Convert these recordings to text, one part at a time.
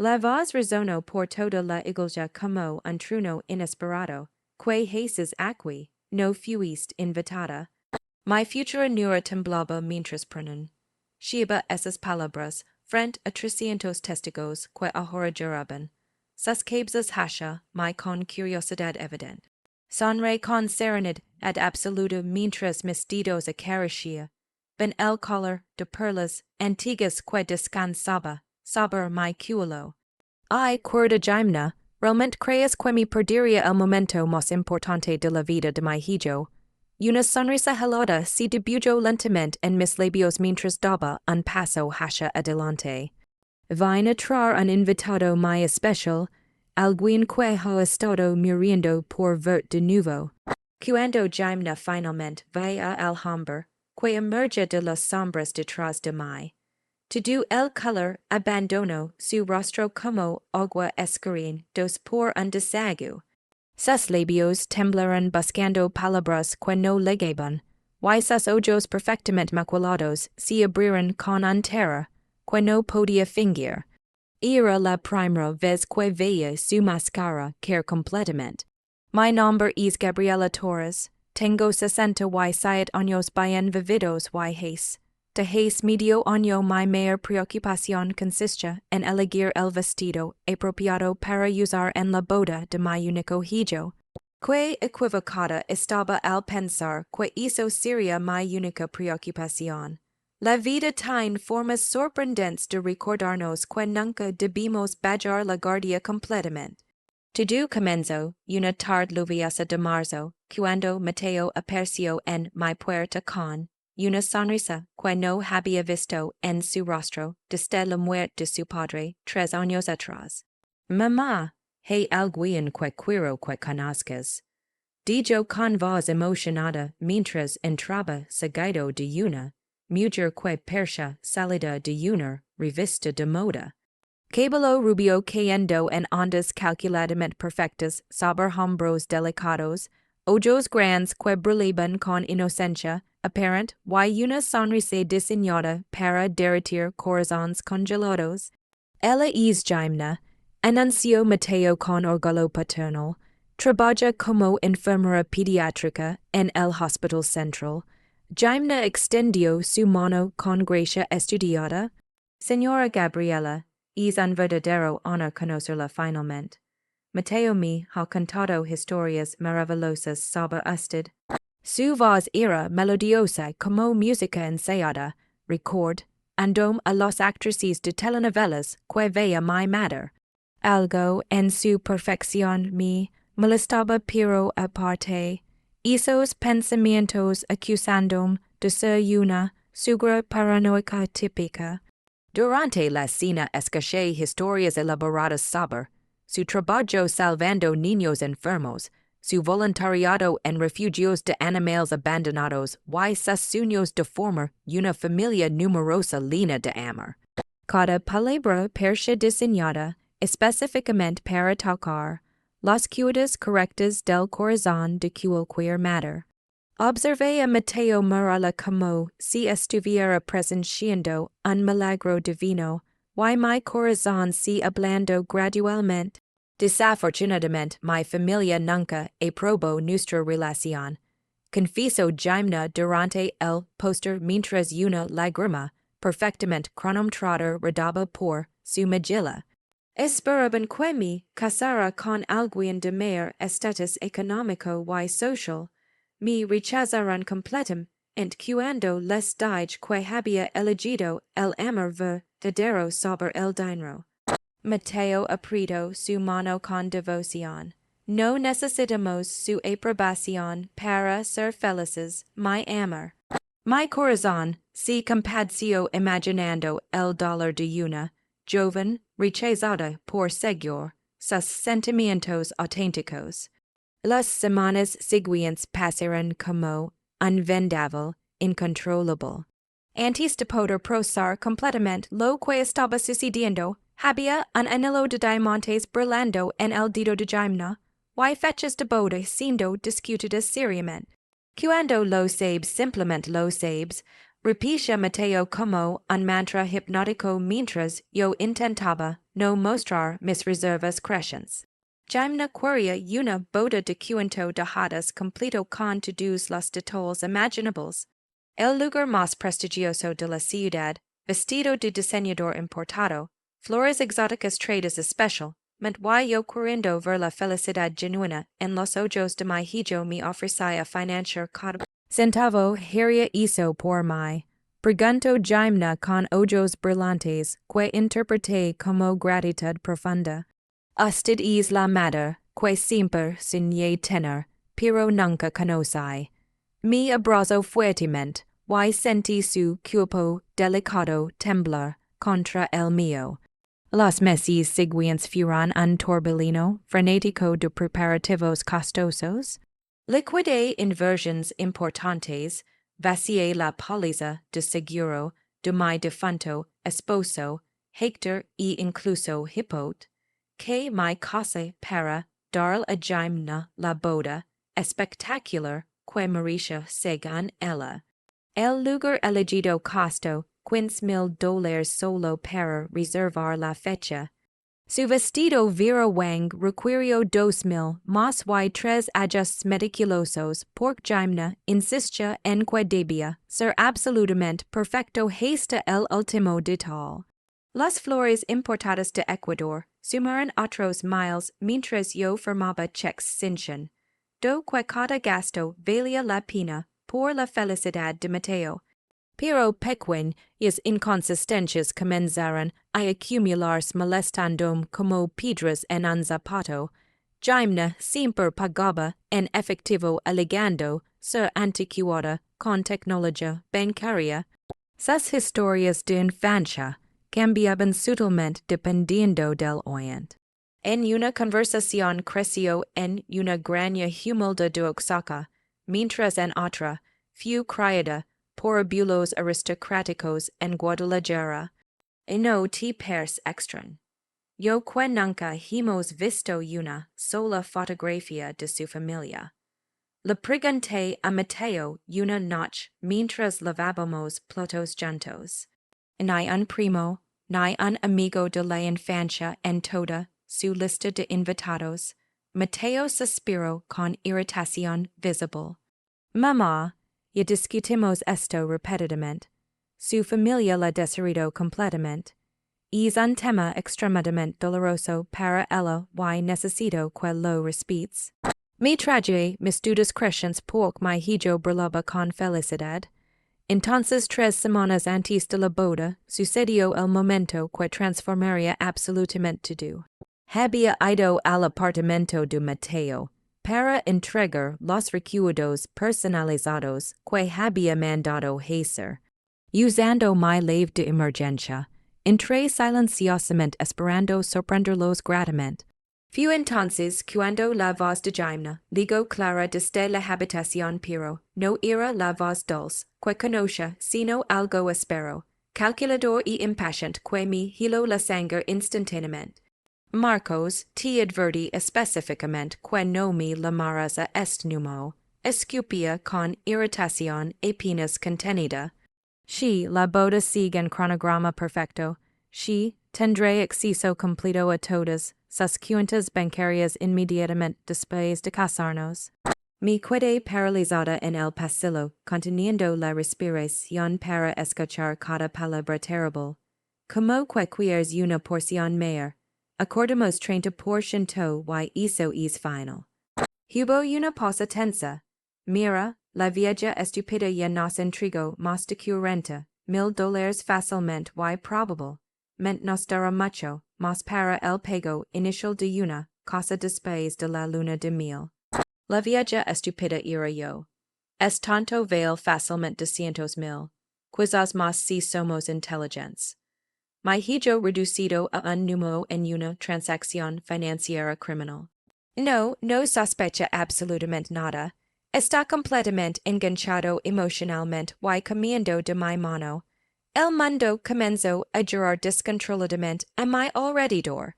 La voz resono por toda la iglesia como un trueno inesperado, que haces aquí, no fuiste invitada. Mi futura nuera temblaba mientras pronunciaba esas palabras frente a 300 testigos que ahora juraban. Sus cabezas hasha, mi con curiosidad evidente. Sonre con serenidad absoluta mientras mis dedos acariciaba. Ben el collar de perlas antiguas que descansaba sobre mi cuello. I, cuerda gimna, realmente crees que me perdería el momento más importante de la vida de mi hijo. Una sonrisa helada se dibujó lentamente en mis labios mientras daba un paso hacia adelante. Vine a traer un invitado muy especial, alguien que ha estado muriendo por verte de nuevo. Cuando gimna finalmente vi a Alhambra, que emerge de las sombras detrás de mí. Todo el color abandonó su rostro como agua escurriendo por un desaguo. Sus labios temblaron buscando palabras que no llegaban, y sus ojos perfectamente maculados se abrieron con un terror que no podía fingir. Era la primera vez que veía su máscara caer completamente. Mi nombre es Gabriela Torres. Tengo 67 años bien vividos y hace. De hace medio año mi mayor preocupación consiste en elegir el vestido apropiado para usar en la boda de mi único hijo. Que equivocada estaba al pensar que eso sería mi única preocupación. La vida tiene formas sorprendentes de recordarnos que nunca debimos bajar la guardia completamente. Todo comenzó una tarde lluviosa de marzo, cuando Mateo apareció en mi puerta con una sonrisa que no había visto en su rostro desde la muerte de su padre 3 años atrás. Mamá, hay alguien que quiero que conozcas. Dijo con voz emocionada mientras entraba seguido de una mujer que parecía salida de una revista de moda. Cabello rubio cayendo en ondas calculadamente perfectas sobre hombros delicados, ojos grandes que brillaban con inocencia apparent y una sonrisa diseñada para derretir corazones congelados. Ella es gimna, anunció Mateo con orgullo paternal. Trabaja como enfermera pediátrica en el Hospital Central. Gimna extendió su mano con gracia estudiada. Señora Gabriela, es un verdadero honor conocerla finalmente. Mateo me ha contado historias maravillosas sobre usted. Su voz era melodiosa como música ensayada. Record, andom a las actrices de telenovelas que veía mi madre. Algo en su perfección me molestaba pero aparte. Esos pensamientos acusándome de ser una sugra paranoica típica. Durante la cena escuché historias elaboradas sobre su trabajo salvando niños enfermos, su voluntariado en refugios de animales abandonados y sus sueños de formar una familia numerosa llena de amor. Cada palabra parecía diseñada específicamente para tocar las cuerdas correctas del corazón de cualquier madre. Observé a Mateo mirarla como si estuviera presenciando un milagro divino, y mi corazón se ablandó gradualmente. Desafortunadamente, mi familia nunca aprobó nuestra relación. Confieso gimna durante el postre mientras una lágrima, perfectamente cronometrada, rodaba por su mejilla. Esperaban que me casara con alguien de mayor estatus económico y social. Me rechazaron completamente cuando les dije que había elegido el amor verdadero sobre el dinero. Mateo apretó su mano con devoción. No necesitamos su aprobación para ser felices, mi amor. Mi corazón se compadeció imaginando el dolor de una joven rechazada por seguir sus sentimientos auténticos. Las semanas siguientes pasaron como un vendaval incontrolable. Antes de poder procesar completamente lo que estaba sucediendo, había un anillo de diamantes brillando en el dedo de gimna, y fechas de boda siendo discutidas seriamente. Cuando lo sabes, simplemente lo sabes, Repisha Mateo como un mantra hipnótico mientras yo intentaba no mostrar mis reservas crecientes. Jaimna quería una boda de cuento dejadas completo con todos los detalles imaginables. El lugar más prestigioso de la ciudad, vestido de diseñador importado, flores exóticas traídas especial, yo queriendo ver la felicidad genuina en los ojos de mi hijo me ofrecía financiar cada centavo haría hizo por mí. Pregunto Jaimna con ojos brillantes, que interpreté como gratitud profunda. Usted es la madre, que siempre soñé tener, pero nunca conocí. Me abrazo fuertemente, y sentí su cuerpo delicado temblar contra el mío. Los meses siguientes fueron un torbellino frenético de preparativos costosos. Liquidé inversiones importantes, vacié la póliza de seguro de mi difunto esposo, Héctor e incluso Hipot, que me casé para dar a Jaimna la boda espectacular que Mauricia según ella. El lugar elegido costó $15,000 solo para reservar la fecha. Su vestido Vera Wang requirió 2,000 más y 3 ajustes meticulosos por Jaimna insistía en que debía ser absolutamente perfecto hasta el último detalle. Las flores importadas de Ecuador sumaron otros miles mientras yo firmaba cheques sin do que cada gasto valía la pena por la felicidad de Mateo. Pero pequeñas inconsistencias comenzaron a acumularse molestandome como piedras en un zapato. Jaimna siempre pagaba en efectivo alegando ser anticuada con tecnología bancaria. Sus historias de infancia cambiaban sutilmente dependiendo del oyente. En una conversación creció en una graña humilde de Oaxaca, mientras en otra fue criada por abuelos aristocráticos en Guadalajara. Y no te pers extran. Yo que nunca hemos visto una sola fotografía de su familia. Le pregunté a Mateo una noche mientras lavábamos platos juntos. Ni un primo, ni un amigo de la infancia en toda su lista de invitados. Mateo suspiró con irritación visible. Mamá, ya discutimos esto repetidamente. Su familia la desheredó completamente. Es un tema extremadamente doloroso para ella y necesito que lo respetes. Me traje mis dudas crecientes porque mi hijo brillaba con felicidad. Entonces 3 semanas antes de la boda, sucedió el momento que transformaría absolutamente todo. Había ido al apartamento de Mateo para entregar los recuerdos personalizados que había mandado hacer. Usando mi ley de emergencia, entré silenciosamente esperando sorprenderlos gratamente. Fue entonces cuando la voz de Jaimna ligó clara desde la habitación pero no era la voz dulce que conocía sino algo áspero, calculador y impaciente que me heló la sangre instantáneamente. Marcos, te advertí específicamente que no me llamaras a este número, escupía con irritación apenas contenida. Si la boda sigue en cronograma perfecto, si tendré acceso completo a todas sus cuentas bancarias inmediatamente después de casarnos. Me quedé paralizada en el pasillo, conteniendo la respiración para escuchar cada palabra terrible. Como que quieres una porción mayor. Acordamos 30% y eso es final. Hubo una pausa tensa. Mira, la vieja estúpida ya nos entregó más de $40,000 fácilmente y probable. Nos dará mucho más para el pago inicial de una cosa después de la luna de miel. La vieja estúpida era yo. Es tanto vale fácilmente $200,000. Quizás más si somos inteligentes. Mi hijo reducido a un número en una transacción financiera criminal. No sospecha absolutamente nada. Está completamente enganchado emocionalmente y comiendo de mi mano. El mundo comenzó a girar descontroladamente a mi alrededor.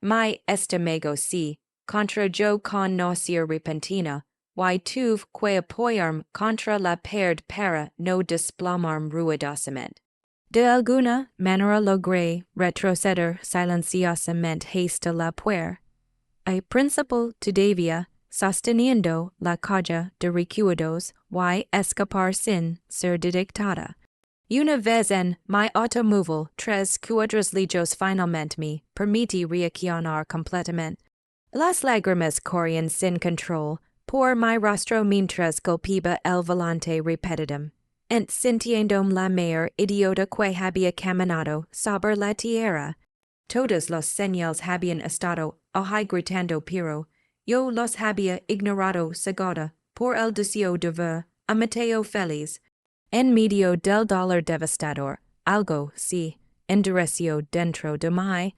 Mi estómago se contrajo con náusea repentina, y tuve que apoyarme contra la pared para no desplomarme ruidosamente. De alguna manera logré retroceder silenciosamente hasta la puerta. A principio todavía sosteniendo la caja de recuerdos y escapar sin ser detectada. Una vez en mi automóvil, 3 cuadrillos finalmente me permití reaccionar completamente. Las lágrimas corrían sin control por mi rostro mientras golpeaba el volante repetidamente, sintiéndome la mayor idiota que había caminado sobre la tierra. Todos los señales habían estado ahí gritando, pero yo los había ignorado cegada por el deseo de ver a Mateo feliz. En medio del dolor devastador, algo se endureció dentro de mí.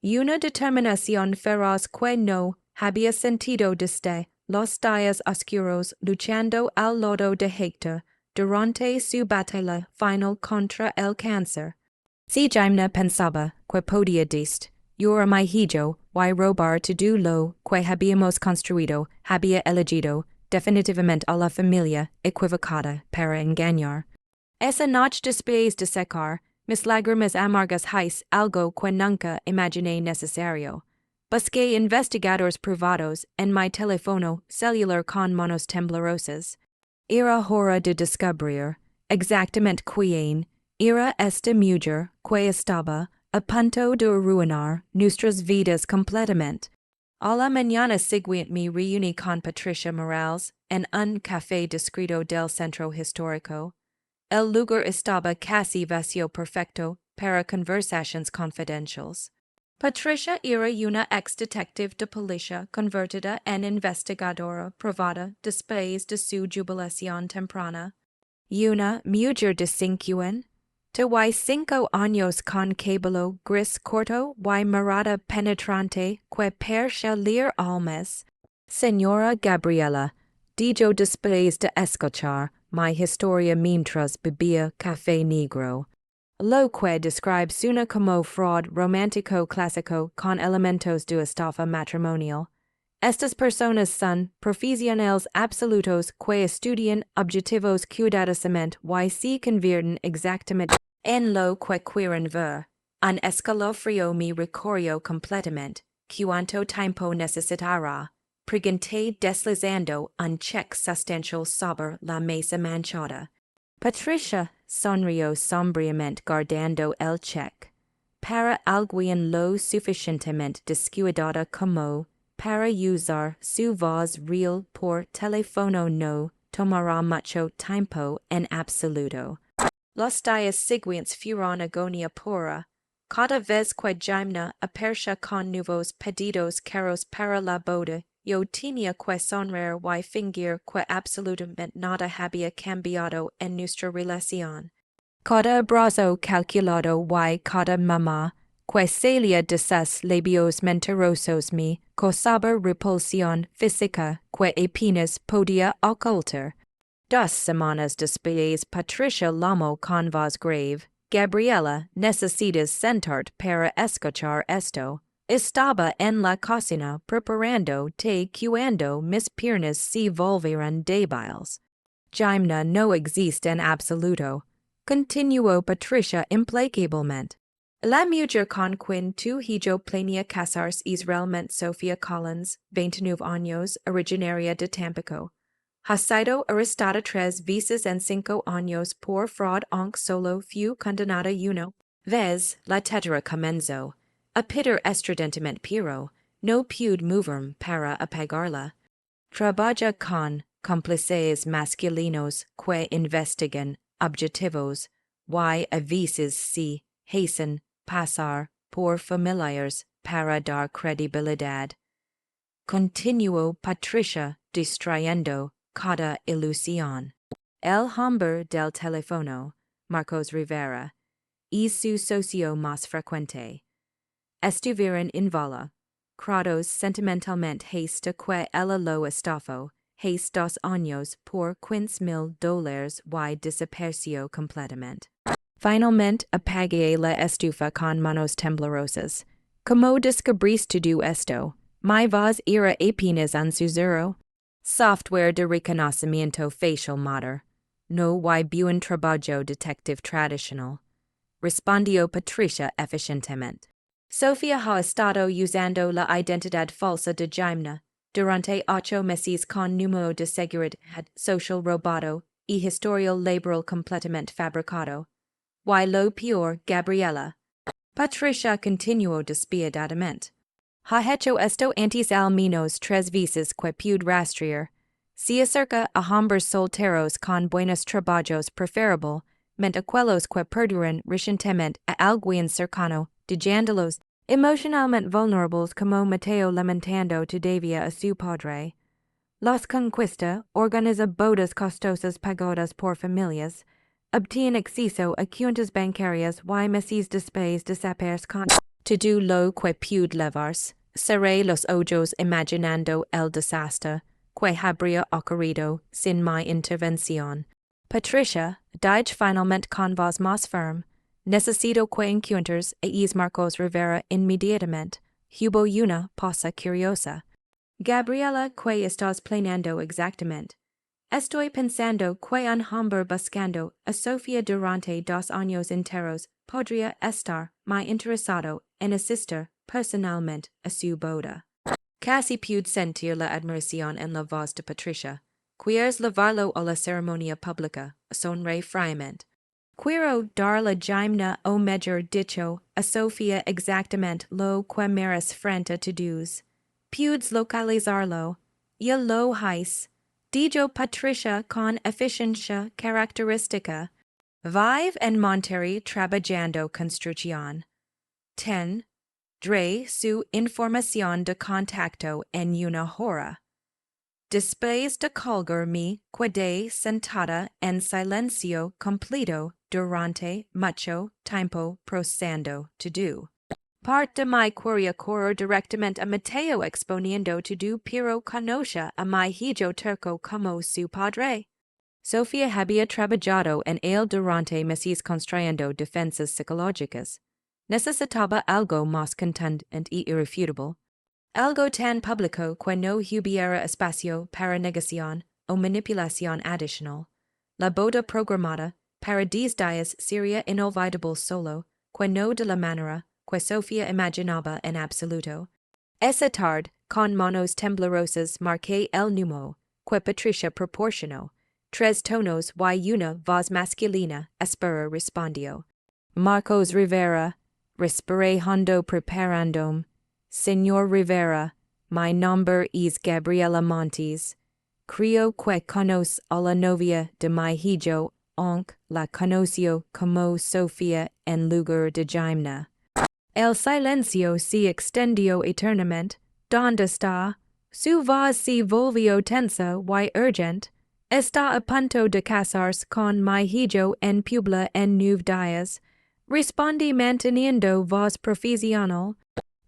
Una determinación feroz que no había sentido desde los días oscuros luchando al lado de Héctor durante su batalla final contra el cáncer. Si Jaimna pensaba que podía destruir mi HIJO y robar todo lo que habíamos construido, había elegido definitivamente a la familia equivocada para engañar. Esa noche después de secar mis lágrimas amargas hice algo que nunca imaginé necesario. Busqué investigadores privados en mi teléfono celular con manos temblorosas. Era hora de descubrir exactamente quién era esta mujer que estaba a punto de arruinar nuestras vidas completamente. A la mañana siguiente me reuní con Patricia Morales en un café discreto del centro histórico. El lugar estaba casi vacío perfecto para conversations confidenciales. Patricia era una ex-detective de policía convertida en investigadora privada después de su jubilación temprana. Una mujer de 5 años con cabello gris corto y mirada penetrante que parecía leer almas. Señora Gabriela, dijo después de escuchar mi historia mientras bebía café negro. Lo que describe suena como fraud romántico clásico con elementos de estafa matrimonial. Estas personas son profesionales absolutos que estudian objetivos cuidadosamente y se convierten exactamente en lo que quieren ver. Un escalofrío me recorrió completamente. ¿Cuánto tiempo necesitará? Pregunté deslizando un cheque sustancial sobre la mesa manchada. Patricia sonrió sombríamente guardando el cheque. Para alguien lo suficientemente descuidada como para usar su voz real por teléfono no tomará mucho tiempo en absoluto. Los días siguientes fueron agonía pura. Cada vez que Jaimna aparecía con nuevos pedidos caros para la boda, yo tenía que sonreír y fingir que absolutamente nada había cambiado en nuestra relación. Cada abrazo calculado y cada mamá que salía de sus labios mentirosos me causaba repulsión física que apenas podía ocultar. 2 semanas después Patricia llamó con voz grave. Gabriela, necesitas sentarte para escuchar esto. Estaba en la cocina preparando té cuando mis piernas se volvieron débiles. Jaimna no existe en absoluto, continuó Patricia implacablemente. La mujer con quien tu hijo planea casarse es realmente Sofía Collins, 29 años, originaria de Tampico. Ha sido arrestada 3 veces en 5 años por fraud aunque solo fue condenada 1 vez. La tetera comenzó a pedir estridentemente pero no pude moverme para apagarla. Trabaja con cómplices masculinos que investigan objetivos y a veces se hacen pasar por familiares para dar credibilidad. Continuó Patricia distrayendo cada ilusión. El hombre del teléfono, Marcos Rivera, y su socio más frecuente. Estuvieron en vala, crados sentimentalmente hasta que ella lo estafó, hace 2 años por $15,000 y desapareció completamente. Finalmente apagué la estufa con manos temblorosas. ¿Cómo descubriste tú esto? Mi voz era apenas un susurro. Software de reconocimiento facial mater. No y buen trabajo detective tradicional. Respondió Patricia eficientemente. Sofía ha estado usando la identidad falsa de Jaime durante 8 meses con número de seguridad social robado y historial laboral completamente fabricado. Y lo peor, Gabriela. Patricia continuó despiadadamente. Ha hecho esto antes al menos 3 veces que pude rastrear. Se acerca a hombres solteros con buenos trabajos preferable, mente aquellos que perduran recientemente a alguien cercano, dejándolos emocionalmente vulnerables como Mateo lamentando todavía a su padre. Los conquista, organiza bodas costosas pagadas por familias, obtiene acceso a cuentas bancarias y meses después desaparece con todo lo que pude levarse. Cerré los ojos imaginando el desastre que habría ocurrido sin mi intervención. Patricia, dije finalmente con voz más firme, necesito que encuentres a Marcos Rivera inmediatamente. Hubo una pausa curiosa. Gabriela, ¿qué estás planeando exactamente? Estoy pensando que un hombre buscando a Sofía durante 2 años enteros podría estar muy interesado en asistir personalmente a su boda. Casi pude sentir la admiración en la voz de Patricia. ¿Quieres llevarlo a la ceremonia pública? Sonreí fríamente. Quiero darle Jaime o mejor dicho a Sofía exactamente lo que merece frente a todos. Pudes localizarlo. Ya lo hice. Dijo Patricia con eficiencia característica. Vive en Monterrey trabajando construcción. 10. Dre su información de contacto en una hora. Después de colgar me quedé sentada en silencio completo durante mucho tiempo procesando todo. Parte de mi curia corre directamente a Mateo exponiendo todo pero conoce a mi hijo turco como su padre. Sofía había trabajado en él durante meses construyendo defensas psicológicas. Necesitaba algo más contundente y irrefutable. Algo tan público que no hubiera espacio para negación o manipulación adicional. La boda programada para 10 días sería inolvidable solo, que no de la manera que Sofía imaginaba en absoluto. Esa tarde, con manos temblorosas marqué el número que Patricia proporcionó. 3 tonos y una voz masculina espera respondió. Marcos Rivera, respiré hondo preparandome. Señor Rivera, mi nombre es Gabriela Montes. Creo que conoce a la novia de mi hijo, aunque la conoció como Sofía en lugar de Jaime. El silencio se extendió eternamente. ¿Dónde está? Su voz se volvió tensa y urgente. Está a punto de casarse con mi hijo en Puebla en 9 días. Respondí manteniendo voz profesional.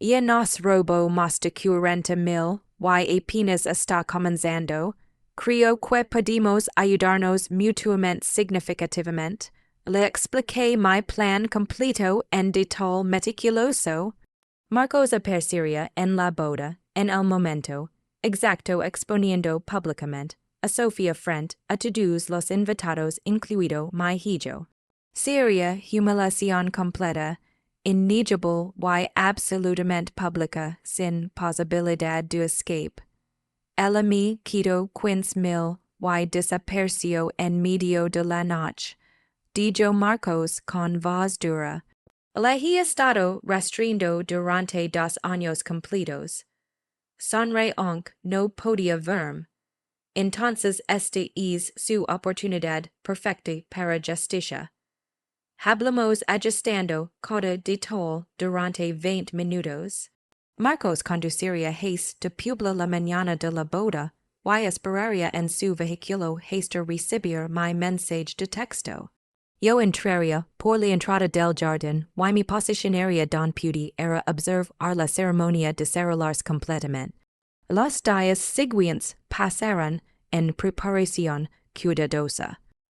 Ya nos robó más de 40,000 y apenas está comenzando. Creo que podemos ayudarnos mutuamente significativamente. Le expliqué mi plan completo en detalle meticuloso. Marcos aparecería en la boda, en el momento exacto exponiendo públicamente a Sofía frente a todos los invitados incluido mi hijo. Sería humiliación completa, innegable y absolutamente pública sin posibilidad de escape. Él me quitó 15,000 y desapareció en medio de la noche. Dijo Marcos con voz dura. Le he estado rastreando durante 2 años completos. Sonreí aunque no podía verme. Entonces este es su oportunidad perfecta para justicia. Hablamos ajustando cada detalle durante 20 minutos. Marcos conduciría de Puebla la mañana de la boda y esperaría en su vehículo hasta recibir mi mensaje de texto. Yo entraría por la entrada del jardín y mi posicionaría don pude era observar la ceremonia de celularse completamente. Los días siguientes pasaron en preparación cuidadosa.